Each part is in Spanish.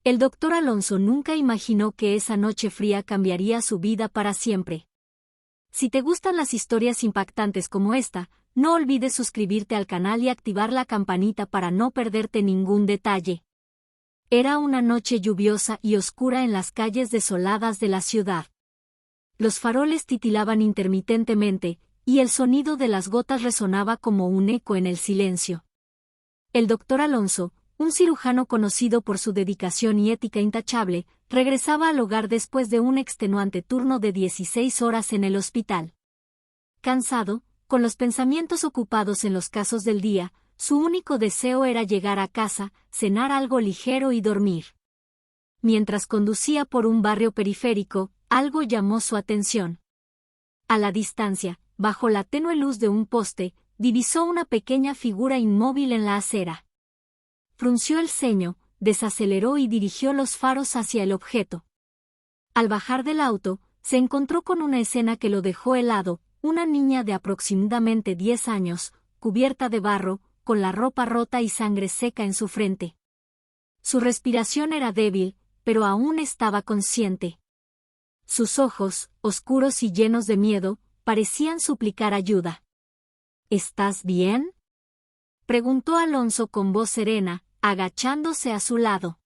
El doctor Alonso nunca imaginó que esa noche fría cambiaría su vida para siempre. Si te gustan las historias impactantes como esta, no olvides suscribirte al canal y activar la campanita para no perderte ningún detalle. Era una noche lluviosa y oscura en las calles desoladas de la ciudad. Los faroles titilaban intermitentemente, y el sonido de las gotas resonaba como un eco en el silencio. El doctor Alonso, un cirujano conocido por su dedicación y ética intachable, regresaba al hogar después de un extenuante turno de 16 horas en el hospital. Cansado, con los pensamientos ocupados en los casos del día, su único deseo era llegar a casa, cenar algo ligero y dormir. Mientras conducía por un barrio periférico, algo llamó su atención. A la distancia, bajo la tenue luz de un poste, divisó una pequeña figura inmóvil en la acera. Frunció el ceño, desaceleró y dirigió los faros hacia el objeto. Al bajar del auto, se encontró con una escena que lo dejó helado: una niña de aproximadamente 10 años, cubierta de barro, con la ropa rota y sangre seca en su frente. Su respiración era débil, pero aún estaba consciente. Sus ojos, oscuros y llenos de miedo, parecían suplicar ayuda. ¿Estás bien?, preguntó Alonso con voz serena, agachándose a su lado.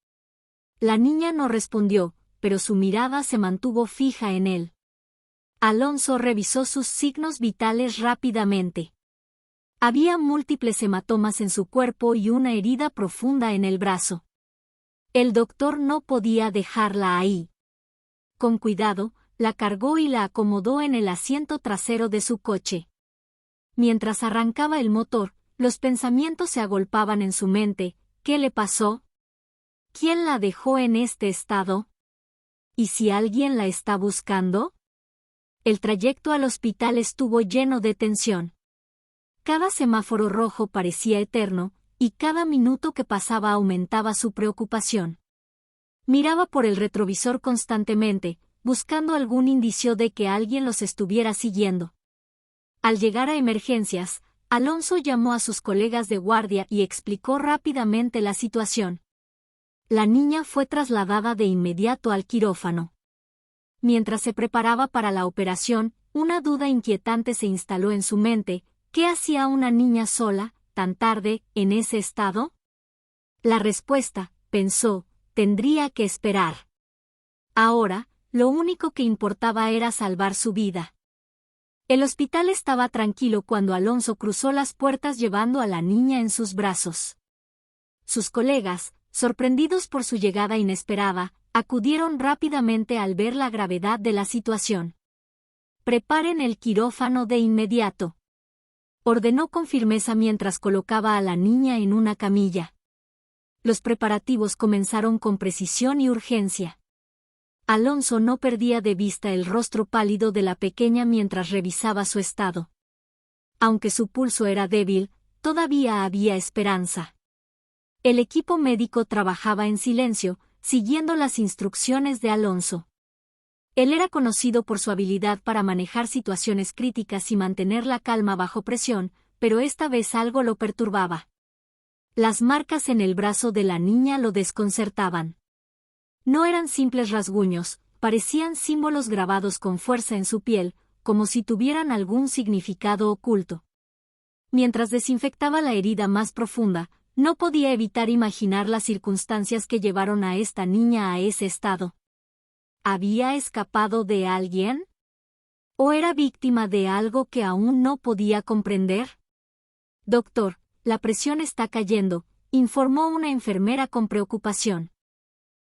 La niña no respondió, pero su mirada se mantuvo fija en él. Alonso revisó sus signos vitales rápidamente. Había múltiples hematomas en su cuerpo y una herida profunda en el brazo. El doctor no podía dejarla ahí. Con cuidado, la cargó y la acomodó en el asiento trasero de su coche. Mientras arrancaba el motor, los pensamientos se agolpaban en su mente. ¿Qué le pasó? ¿Quién la dejó en este estado? ¿Y si alguien la está buscando? El trayecto al hospital estuvo lleno de tensión. Cada semáforo rojo parecía eterno, y cada minuto que pasaba aumentaba su preocupación. Miraba por el retrovisor constantemente, buscando algún indicio de que alguien los estuviera siguiendo. Al llegar a emergencias, Alonso llamó a sus colegas de guardia y explicó rápidamente la situación. La niña fue trasladada de inmediato al quirófano. Mientras se preparaba para la operación, una duda inquietante se instaló en su mente: ¿qué hacía una niña sola, tan tarde, en ese estado? La respuesta, pensó, tendría que esperar. Ahora, lo único que importaba era salvar su vida. El hospital estaba tranquilo cuando Alonso cruzó las puertas llevando a la niña en sus brazos. Sus colegas, sorprendidos por su llegada inesperada, acudieron rápidamente al ver la gravedad de la situación. «Preparen el quirófano de inmediato», ordenó con firmeza mientras colocaba a la niña en una camilla. Los preparativos comenzaron con precisión y urgencia. Alonso no perdía de vista el rostro pálido de la pequeña mientras revisaba su estado. Aunque su pulso era débil, todavía había esperanza. El equipo médico trabajaba en silencio, siguiendo las instrucciones de Alonso. Él era conocido por su habilidad para manejar situaciones críticas y mantener la calma bajo presión, pero esta vez algo lo perturbaba. Las marcas en el brazo de la niña lo desconcertaban. No eran simples rasguños, parecían símbolos grabados con fuerza en su piel, como si tuvieran algún significado oculto. Mientras desinfectaba la herida más profunda, no podía evitar imaginar las circunstancias que llevaron a esta niña a ese estado. ¿Había escapado de alguien? ¿O era víctima de algo que aún no podía comprender? «Doctor, la presión está cayendo», informó una enfermera con preocupación.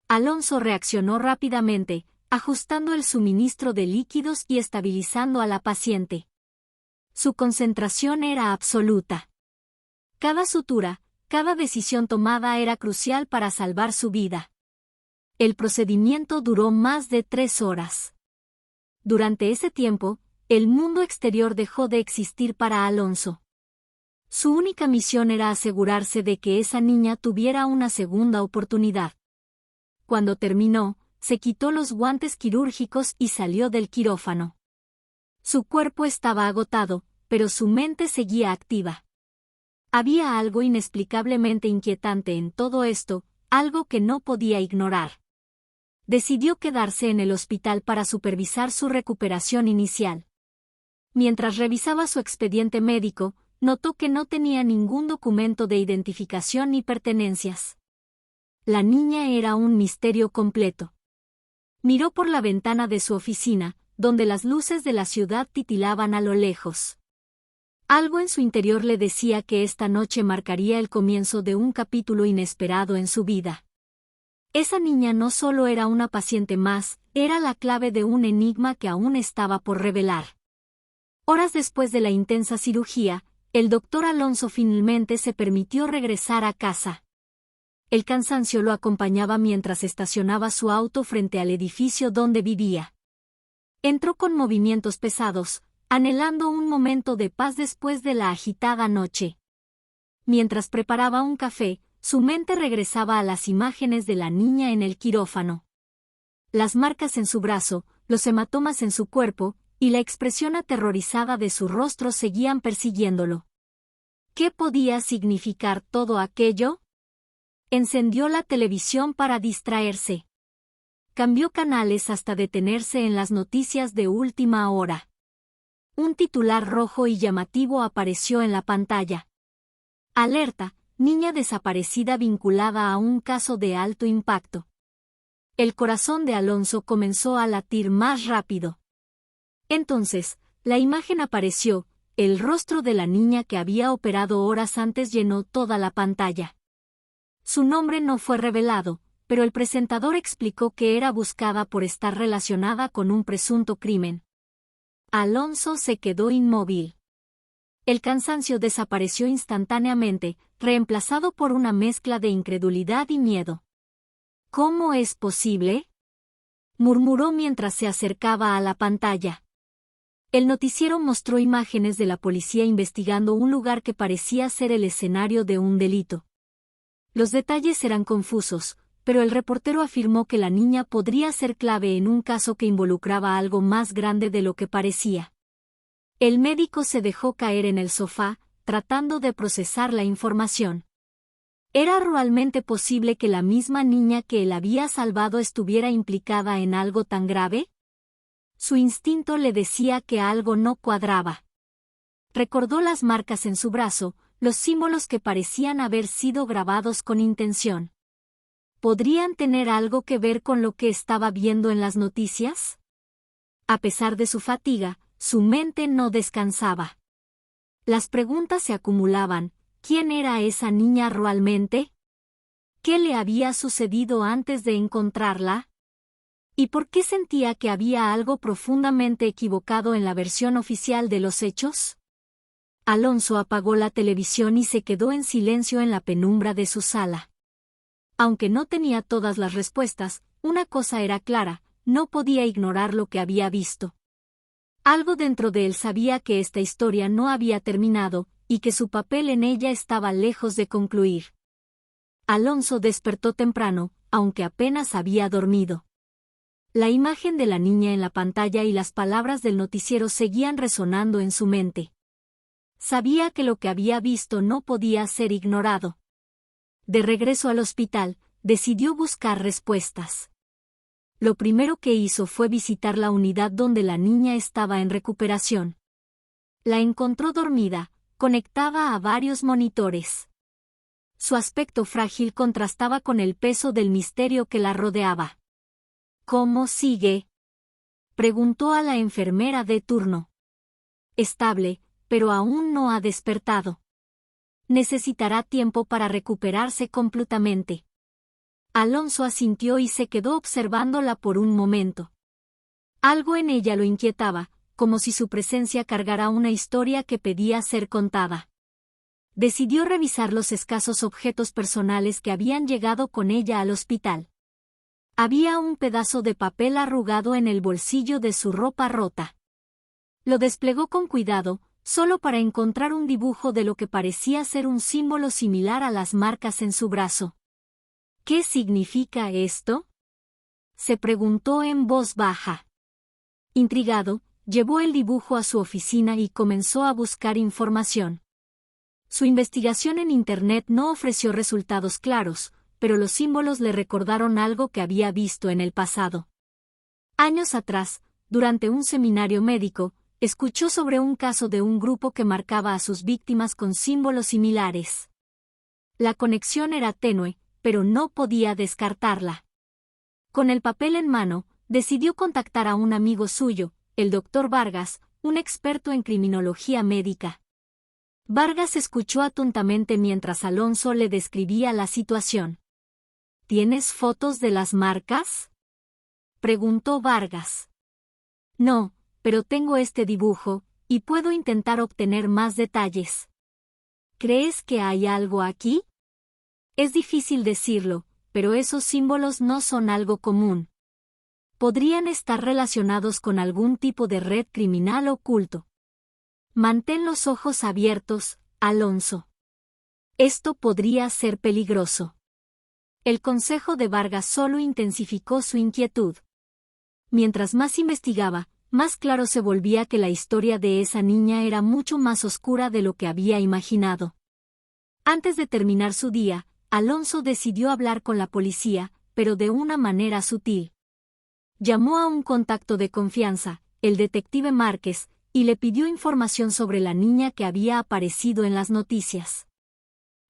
Alonso reaccionó rápidamente, ajustando el suministro de líquidos y estabilizando a la paciente. Su concentración era absoluta. Cada sutura, cada decisión tomada era crucial para salvar su vida. El procedimiento duró más de 3 horas. Durante ese tiempo, el mundo exterior dejó de existir para Alonso. Su única misión era asegurarse de que esa niña tuviera una segunda oportunidad. Cuando terminó, se quitó los guantes quirúrgicos y salió del quirófano. Su cuerpo estaba agotado, pero su mente seguía activa. Había algo inexplicablemente inquietante en todo esto, algo que no podía ignorar. Decidió quedarse en el hospital para supervisar su recuperación inicial. Mientras revisaba su expediente médico, notó que no tenía ningún documento de identificación ni pertenencias. La niña era un misterio completo. Miró por la ventana de su oficina, donde las luces de la ciudad titilaban a lo lejos. Algo en su interior le decía que esta noche marcaría el comienzo de un capítulo inesperado en su vida. Esa niña no solo era una paciente más, era la clave de un enigma que aún estaba por revelar. Horas después de la intensa cirugía, el doctor Alonso finalmente se permitió regresar a casa. El cansancio lo acompañaba mientras estacionaba su auto frente al edificio donde vivía. Entró con movimientos pesados, anhelando un momento de paz después de la agitada noche. Mientras preparaba un café, su mente regresaba a las imágenes de la niña en el quirófano. Las marcas en su brazo, los hematomas en su cuerpo, y la expresión aterrorizada de su rostro seguían persiguiéndolo. ¿Qué podía significar todo aquello? Encendió la televisión para distraerse. Cambió canales hasta detenerse en las noticias de última hora. Un titular rojo y llamativo apareció en la pantalla. Alerta, niña desaparecida vinculada a un caso de alto impacto. El corazón de Alonso comenzó a latir más rápido. Entonces, la imagen apareció, el rostro de la niña que había operado horas antes llenó toda la pantalla. Su nombre no fue revelado, pero el presentador explicó que era buscada por estar relacionada con un presunto crimen. Alonso se quedó inmóvil. El cansancio desapareció instantáneamente, reemplazado por una mezcla de incredulidad y miedo. ¿Cómo es posible?, murmuró mientras se acercaba a la pantalla. El noticiero mostró imágenes de la policía investigando un lugar que parecía ser el escenario de un delito. Los detalles eran confusos, pero el reportero afirmó que la niña podría ser clave en un caso que involucraba algo más grande de lo que parecía. El médico se dejó caer en el sofá, tratando de procesar la información. ¿Era realmente posible que la misma niña que él había salvado estuviera implicada en algo tan grave? Su instinto le decía que algo no cuadraba. Recordó las marcas en su brazo, los símbolos que parecían haber sido grabados con intención. ¿Podrían tener algo que ver con lo que estaba viendo en las noticias? A pesar de su fatiga, su mente no descansaba. Las preguntas se acumulaban. ¿Quién era esa niña realmente? ¿Qué le había sucedido antes de encontrarla? ¿Y por qué sentía que había algo profundamente equivocado en la versión oficial de los hechos? Alonso apagó la televisión y se quedó en silencio en la penumbra de su sala. Aunque no tenía todas las respuestas, una cosa era clara, no podía ignorar lo que había visto. Algo dentro de él sabía que esta historia no había terminado, y que su papel en ella estaba lejos de concluir. Alonso despertó temprano, aunque apenas había dormido. La imagen de la niña en la pantalla y las palabras del noticiero seguían resonando en su mente. Sabía que lo que había visto no podía ser ignorado. De regreso al hospital, decidió buscar respuestas. Lo primero que hizo fue visitar la unidad donde la niña estaba en recuperación. La encontró dormida, conectada a varios monitores. Su aspecto frágil contrastaba con el peso del misterio que la rodeaba. ¿Cómo sigue?, preguntó a la enfermera de turno. Estable, pero aún no ha despertado. Necesitará tiempo para recuperarse completamente. Alonso asintió y se quedó observándola por un momento. Algo en ella lo inquietaba, como si su presencia cargara una historia que pedía ser contada. Decidió revisar los escasos objetos personales que habían llegado con ella al hospital. Había un pedazo de papel arrugado en el bolsillo de su ropa rota. Lo desplegó con cuidado, solo para encontrar un dibujo de lo que parecía ser un símbolo similar a las marcas en su brazo. ¿Qué significa esto?, se preguntó en voz baja. Intrigado, llevó el dibujo a su oficina y comenzó a buscar información. Su investigación en Internet no ofreció resultados claros, pero los símbolos le recordaron algo que había visto en el pasado. Años atrás, durante un seminario médico, escuchó sobre un caso de un grupo que marcaba a sus víctimas con símbolos similares. La conexión era tenue, pero no podía descartarla. Con el papel en mano, decidió contactar a un amigo suyo, el doctor Vargas, un experto en criminología médica. Vargas escuchó atentamente mientras Alonso le describía la situación. ¿Tienes fotos de las marcas?, preguntó Vargas. No, pero tengo este dibujo, y puedo intentar obtener más detalles. ¿Crees que hay algo aquí? Es difícil decirlo, pero esos símbolos no son algo común. Podrían estar relacionados con algún tipo de red criminal oculto. Mantén los ojos abiertos, Alonso. Esto podría ser peligroso. El consejo de Vargas solo intensificó su inquietud. Mientras más investigaba, más claro se volvía que la historia de esa niña era mucho más oscura de lo que había imaginado. Antes de terminar su día, Alonso decidió hablar con la policía, pero de una manera sutil. Llamó a un contacto de confianza, el detective Márquez, y le pidió información sobre la niña que había aparecido en las noticias.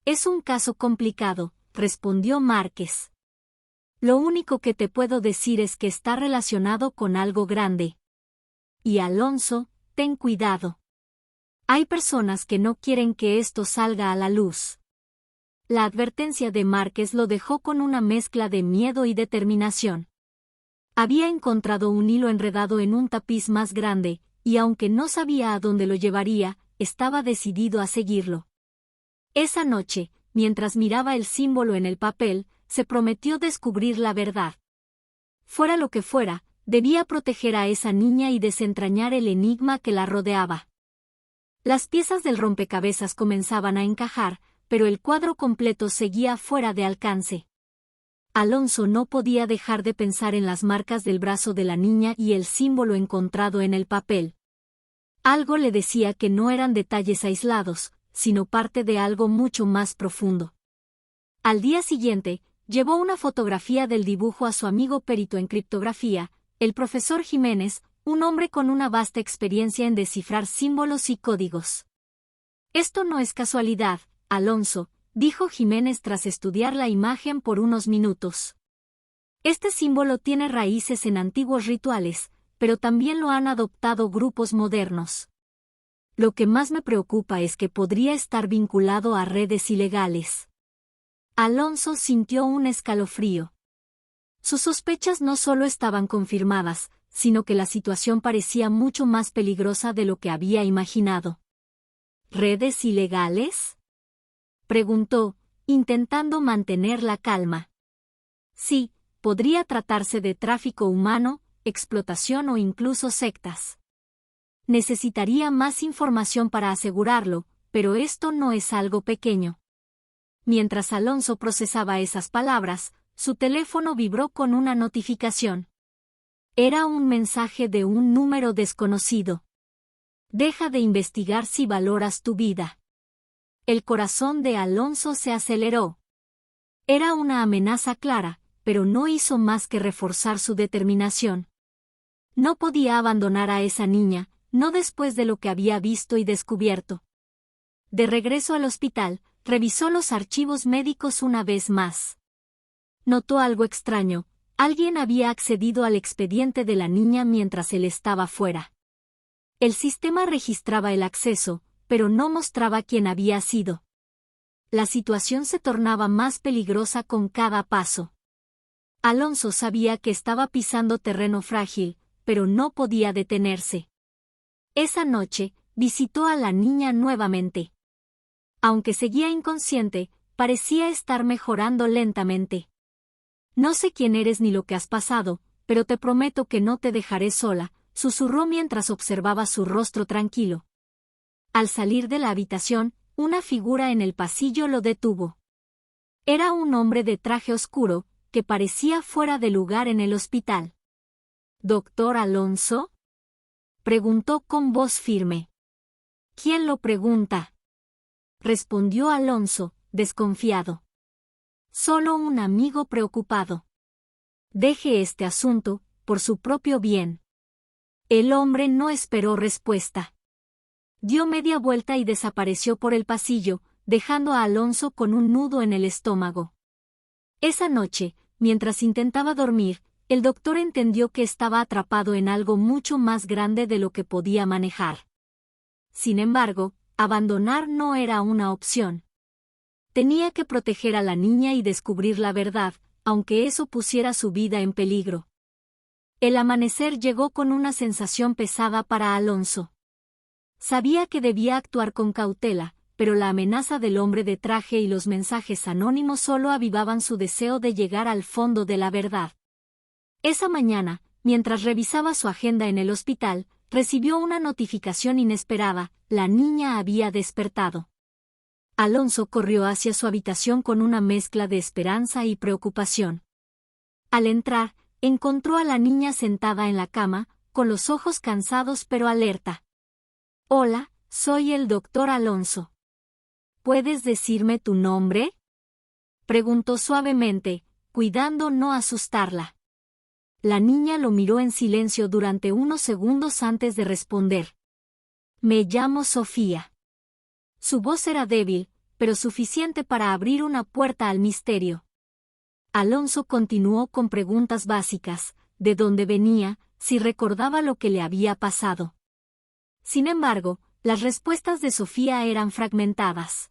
Es un caso complicado, respondió Márquez. Lo único que te puedo decir es que está relacionado con algo grande. Y Alonso, ten cuidado. Hay personas que no quieren que esto salga a la luz. La advertencia de Márquez lo dejó con una mezcla de miedo y determinación. Había encontrado un hilo enredado en un tapiz más grande, y aunque no sabía a dónde lo llevaría, estaba decidido a seguirlo. Esa noche, mientras miraba el símbolo en el papel, se prometió descubrir la verdad. Fuera lo que fuera, debía proteger a esa niña y desentrañar el enigma que la rodeaba. Las piezas del rompecabezas comenzaban a encajar, pero el cuadro completo seguía fuera de alcance. Alonso no podía dejar de pensar en las marcas del brazo de la niña y el símbolo encontrado en el papel. Algo le decía que no eran detalles aislados, sino parte de algo mucho más profundo. Al día siguiente, llevó una fotografía del dibujo a su amigo perito en criptografía, el profesor Jiménez, un hombre con una vasta experiencia en descifrar símbolos y códigos. Esto no es casualidad, Alonso, dijo Jiménez tras estudiar la imagen por unos minutos. Este símbolo tiene raíces en antiguos rituales, pero también lo han adoptado grupos modernos. Lo que más me preocupa es que podría estar vinculado a redes ilegales. Alonso sintió un escalofrío. Sus sospechas no solo estaban confirmadas, sino que la situación parecía mucho más peligrosa de lo que había imaginado. ¿Redes ilegales?, preguntó, intentando mantener la calma. Sí, podría tratarse de tráfico humano, explotación o incluso sectas. Necesitaría más información para asegurarlo, pero esto no es algo pequeño. Mientras Alonso procesaba esas palabras, su teléfono vibró con una notificación. Era un mensaje de un número desconocido. Deja de investigar si valoras tu vida. El corazón de Alonso se aceleró. Era una amenaza clara, pero no hizo más que reforzar su determinación. No podía abandonar a esa niña, no después de lo que había visto y descubierto. De regreso al hospital, revisó los archivos médicos una vez más. Notó algo extraño: alguien había accedido al expediente de la niña mientras él estaba fuera. El sistema registraba el acceso, pero no mostraba quién había sido. La situación se tornaba más peligrosa con cada paso. Alonso sabía que estaba pisando terreno frágil, pero no podía detenerse. Esa noche, visitó a la niña nuevamente. Aunque seguía inconsciente, parecía estar mejorando lentamente. No sé quién eres ni lo que has pasado, pero te prometo que no te dejaré sola, susurró mientras observaba su rostro tranquilo. Al salir de la habitación, una figura en el pasillo lo detuvo. Era un hombre de traje oscuro, que parecía fuera de lugar en el hospital. ¿Doctor Alonso?, preguntó con voz firme. ¿Quién lo pregunta?, respondió Alonso, desconfiado. Solo un amigo preocupado. Deje este asunto, por su propio bien. El hombre no esperó respuesta. Dio media vuelta y desapareció por el pasillo, dejando a Alonso con un nudo en el estómago. Esa noche, mientras intentaba dormir, el doctor entendió que estaba atrapado en algo mucho más grande de lo que podía manejar. Sin embargo, abandonar no era una opción. Tenía que proteger a la niña y descubrir la verdad, aunque eso pusiera su vida en peligro. El amanecer llegó con una sensación pesada para Alonso. Sabía que debía actuar con cautela, pero la amenaza del hombre de traje y los mensajes anónimos solo avivaban su deseo de llegar al fondo de la verdad. Esa mañana, mientras revisaba su agenda en el hospital, recibió una notificación inesperada: la niña había despertado. Alonso corrió hacia su habitación con una mezcla de esperanza y preocupación. Al entrar, encontró a la niña sentada en la cama, con los ojos cansados pero alerta. «Hola, soy el doctor Alonso. ¿Puedes decirme tu nombre?», preguntó suavemente, cuidando no asustarla. La niña lo miró en silencio durante unos segundos antes de responder. «Me llamo Sofía». Su voz era débil, pero suficiente para abrir una puerta al misterio. Alonso continuó con preguntas básicas: de dónde venía, si recordaba lo que le había pasado. Sin embargo, las respuestas de Sofía eran fragmentadas.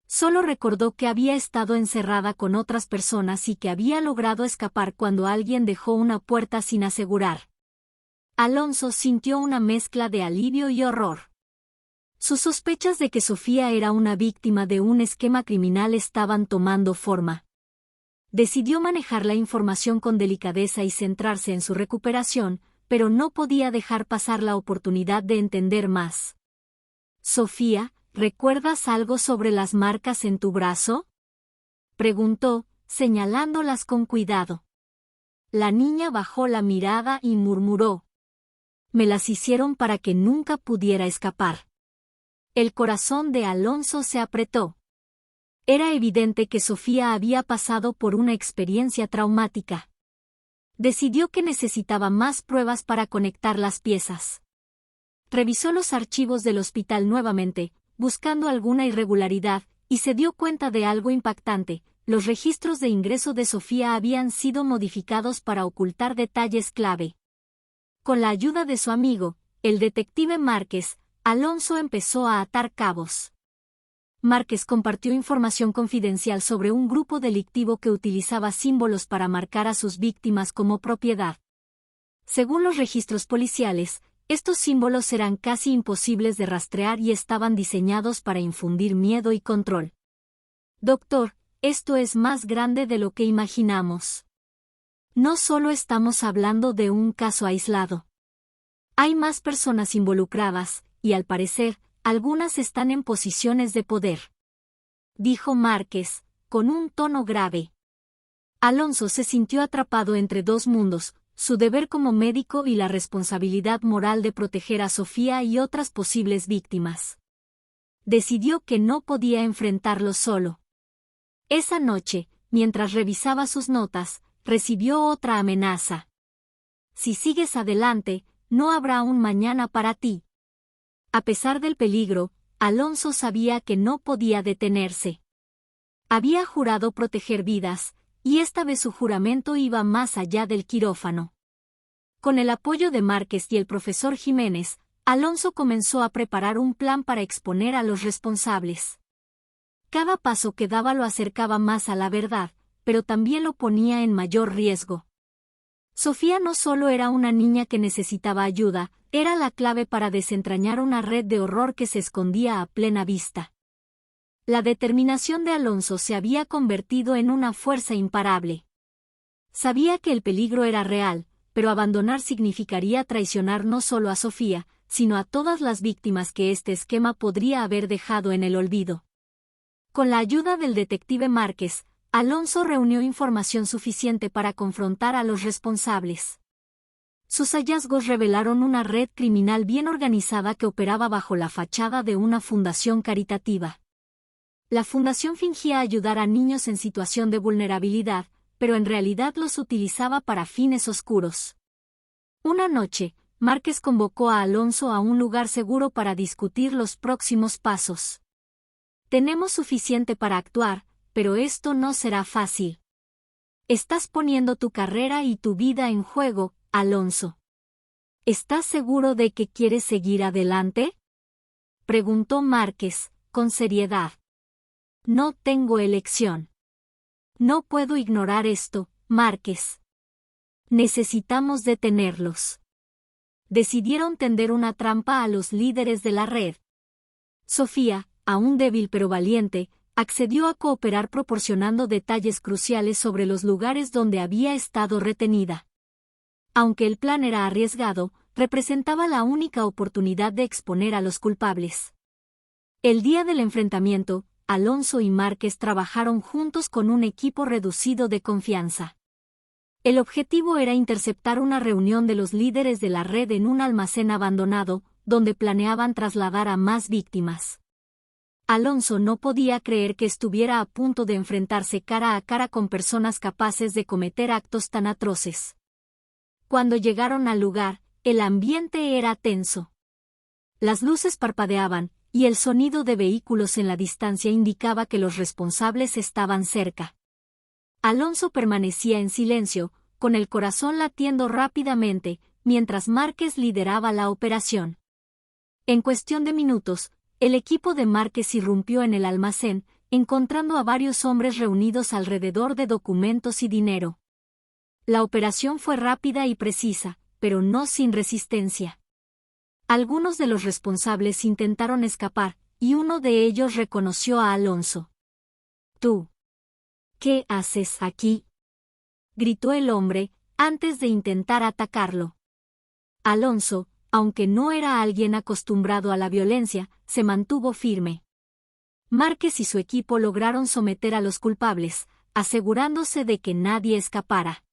Solo recordó que había estado encerrada con otras personas y que había logrado escapar cuando alguien dejó una puerta sin asegurar. Alonso sintió una mezcla de alivio y horror. Sus sospechas de que Sofía era una víctima de un esquema criminal estaban tomando forma. Decidió manejar la información con delicadeza y centrarse en su recuperación, pero no podía dejar pasar la oportunidad de entender más. «Sofía, ¿recuerdas algo sobre las marcas en tu brazo?», preguntó, señalándolas con cuidado. La niña bajó la mirada y murmuró: «Me las hicieron para que nunca pudiera escapar». El corazón de Alonso se apretó. Era evidente que Sofía había pasado por una experiencia traumática. Decidió que necesitaba más pruebas para conectar las piezas. Revisó los archivos del hospital nuevamente, buscando alguna irregularidad, y se dio cuenta de algo impactante: los registros de ingreso de Sofía habían sido modificados para ocultar detalles clave. Con la ayuda de su amigo, el detective Márquez, Alonso empezó a atar cabos. Márquez compartió información confidencial sobre un grupo delictivo que utilizaba símbolos para marcar a sus víctimas como propiedad. Según los registros policiales, estos símbolos eran casi imposibles de rastrear y estaban diseñados para infundir miedo y control. «Doctor, esto es más grande de lo que imaginamos. No solo estamos hablando de un caso aislado. Hay más personas involucradas, y al parecer, algunas están en posiciones de poder», dijo Márquez, con un tono grave. Alonso se sintió atrapado entre dos mundos: su deber como médico y la responsabilidad moral de proteger a Sofía y otras posibles víctimas. Decidió que no podía enfrentarlo solo. Esa noche, mientras revisaba sus notas, recibió otra amenaza: «Si sigues adelante, no habrá un mañana para ti». A pesar del peligro, Alonso sabía que no podía detenerse. Había jurado proteger vidas, y esta vez su juramento iba más allá del quirófano. Con el apoyo de Márquez y el profesor Jiménez, Alonso comenzó a preparar un plan para exponer a los responsables. Cada paso que daba lo acercaba más a la verdad, pero también lo ponía en mayor riesgo. Sofía no solo era una niña que necesitaba ayuda, era la clave para desentrañar una red de horror que se escondía a plena vista. La determinación de Alonso se había convertido en una fuerza imparable. Sabía que el peligro era real, pero abandonar significaría traicionar no solo a Sofía, sino a todas las víctimas que este esquema podría haber dejado en el olvido. Con la ayuda del detective Márquez, Alonso reunió información suficiente para confrontar a los responsables. Sus hallazgos revelaron una red criminal bien organizada que operaba bajo la fachada de una fundación caritativa. La fundación fingía ayudar a niños en situación de vulnerabilidad, pero en realidad los utilizaba para fines oscuros. Una noche, Márquez convocó a Alonso a un lugar seguro para discutir los próximos pasos. Tenemos suficiente para actuar, pero esto no será fácil. Estás poniendo tu carrera y tu vida en juego, Alonso. ¿Estás seguro de que quieres seguir adelante? Preguntó Márquez, con seriedad. No tengo elección. No puedo ignorar esto, Márquez. Necesitamos detenerlos. Decidieron tender una trampa a los líderes de la red. Sofía, aún débil pero valiente, accedió a cooperar proporcionando detalles cruciales sobre los lugares donde había estado retenida. Aunque el plan era arriesgado, representaba la única oportunidad de exponer a los culpables. El día del enfrentamiento, Alonso y Márquez trabajaron juntos con un equipo reducido de confianza. El objetivo era interceptar una reunión de los líderes de la red en un almacén abandonado, donde planeaban trasladar a más víctimas. Alonso no podía creer que estuviera a punto de enfrentarse cara a cara con personas capaces de cometer actos tan atroces. Cuando llegaron al lugar, el ambiente era tenso. Las luces parpadeaban, y el sonido de vehículos en la distancia indicaba que los responsables estaban cerca. Alonso permanecía en silencio, con el corazón latiendo rápidamente, mientras Márquez lideraba la operación. En cuestión de minutos, el equipo de Márquez irrumpió en el almacén, encontrando a varios hombres reunidos alrededor de documentos y dinero. La operación fue rápida y precisa, pero no sin resistencia. Algunos de los responsables intentaron escapar, y uno de ellos reconoció a Alonso. «¿Tú? ¿Qué haces aquí?», gritó el hombre, antes de intentar atacarlo. Alonso, aunque no era alguien acostumbrado a la violencia, se mantuvo firme. Márquez y su equipo lograron someter a los culpables, asegurándose de que nadie escapara.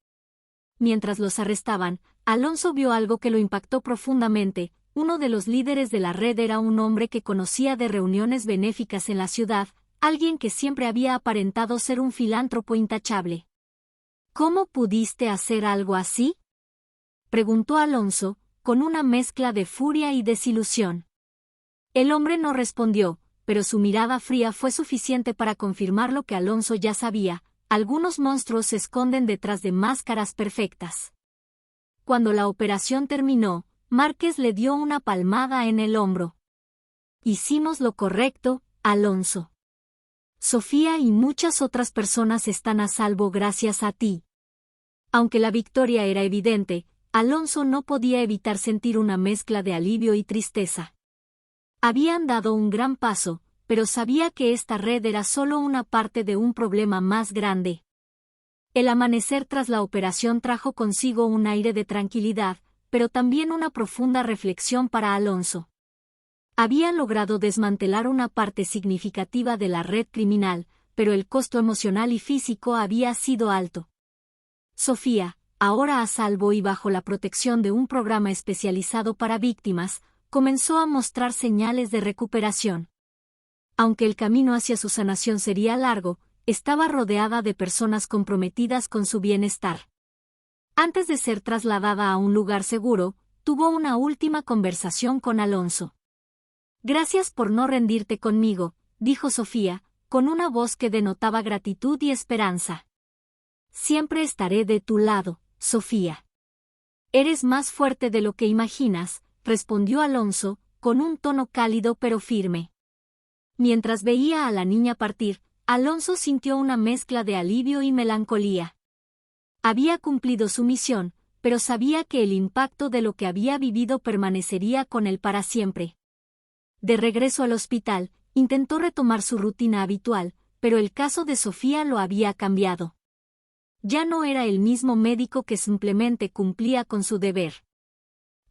Mientras los arrestaban, Alonso vio algo que lo impactó profundamente. Uno de los líderes de la red era un hombre que conocía de reuniones benéficas en la ciudad, alguien que siempre había aparentado ser un filántropo intachable. «¿Cómo pudiste hacer algo así?», preguntó Alonso, con una mezcla de furia y desilusión. El hombre no respondió, pero su mirada fría fue suficiente para confirmar lo que Alonso ya sabía: algunos monstruos se esconden detrás de máscaras perfectas. Cuando la operación terminó, Márquez le dio una palmada en el hombro. «Hicimos lo correcto, Alonso. Sofía y muchas otras personas están a salvo gracias a ti». Aunque la victoria era evidente, Alonso no podía evitar sentir una mezcla de alivio y tristeza. Habían dado un gran paso, pero sabía que esta red era solo una parte de un problema más grande. El amanecer tras la operación trajo consigo un aire de tranquilidad, pero también una profunda reflexión para Alonso. Habían logrado desmantelar una parte significativa de la red criminal, pero el costo emocional y físico había sido alto. Sofía, ahora a salvo y bajo la protección de un programa especializado para víctimas, comenzó a mostrar señales de recuperación. Aunque el camino hacia su sanación sería largo, estaba rodeada de personas comprometidas con su bienestar. Antes de ser trasladada a un lugar seguro, tuvo una última conversación con Alonso. «Gracias por no rendirte conmigo», dijo Sofía, con una voz que denotaba gratitud y esperanza. «Siempre estaré de tu lado, Sofía». «Eres más fuerte de lo que imaginas», respondió Alonso, con un tono cálido pero firme. Mientras veía a la niña partir, Alonso sintió una mezcla de alivio y melancolía. Había cumplido su misión, pero sabía que el impacto de lo que había vivido permanecería con él para siempre. De regreso al hospital, intentó retomar su rutina habitual, pero el caso de Sofía lo había cambiado. Ya no era el mismo médico que simplemente cumplía con su deber.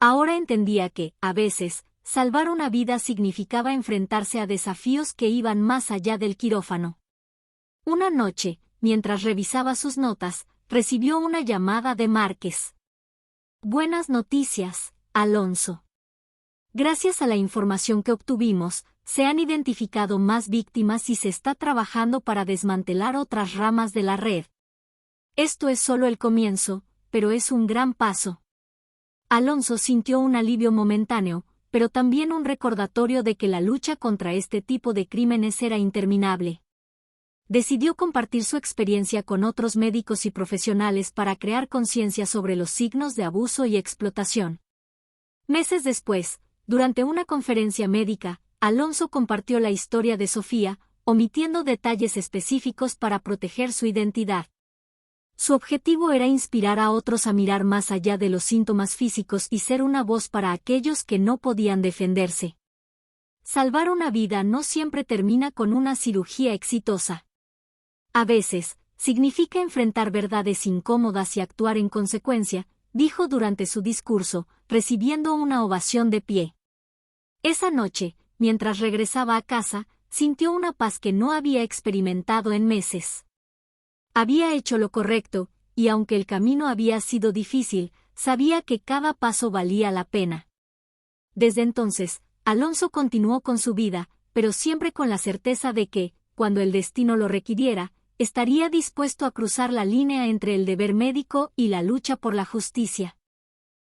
Ahora entendía que, a veces, salvar una vida significaba enfrentarse a desafíos que iban más allá del quirófano. Una noche, mientras revisaba sus notas, recibió una llamada de Márquez. «Buenas noticias, Alonso. Gracias a la información que obtuvimos, se han identificado más víctimas y se está trabajando para desmantelar otras ramas de la red. Esto es solo el comienzo, pero es un gran paso. Alonso sintió un alivio momentáneo, pero también un recordatorio de que la lucha contra este tipo de crímenes era interminable. Decidió compartir su experiencia con otros médicos y profesionales para crear conciencia sobre los signos de abuso y explotación. Meses después, durante una conferencia médica, Alonso compartió la historia de Sofía, omitiendo detalles específicos para proteger su identidad. Su objetivo era inspirar a otros a mirar más allá de los síntomas físicos y ser una voz para aquellos que no podían defenderse. Salvar una vida no siempre termina con una cirugía exitosa. A veces, significa enfrentar verdades incómodas y actuar en consecuencia, dijo durante su discurso, recibiendo una ovación de pie. Esa noche, mientras regresaba a casa, sintió una paz que no había experimentado en meses. Había hecho lo correcto, y aunque el camino había sido difícil, sabía que cada paso valía la pena. Desde entonces, Alonso continuó con su vida, pero siempre con la certeza de que, cuando el destino lo requiriera, estaría dispuesto a cruzar la línea entre el deber médico y la lucha por la justicia.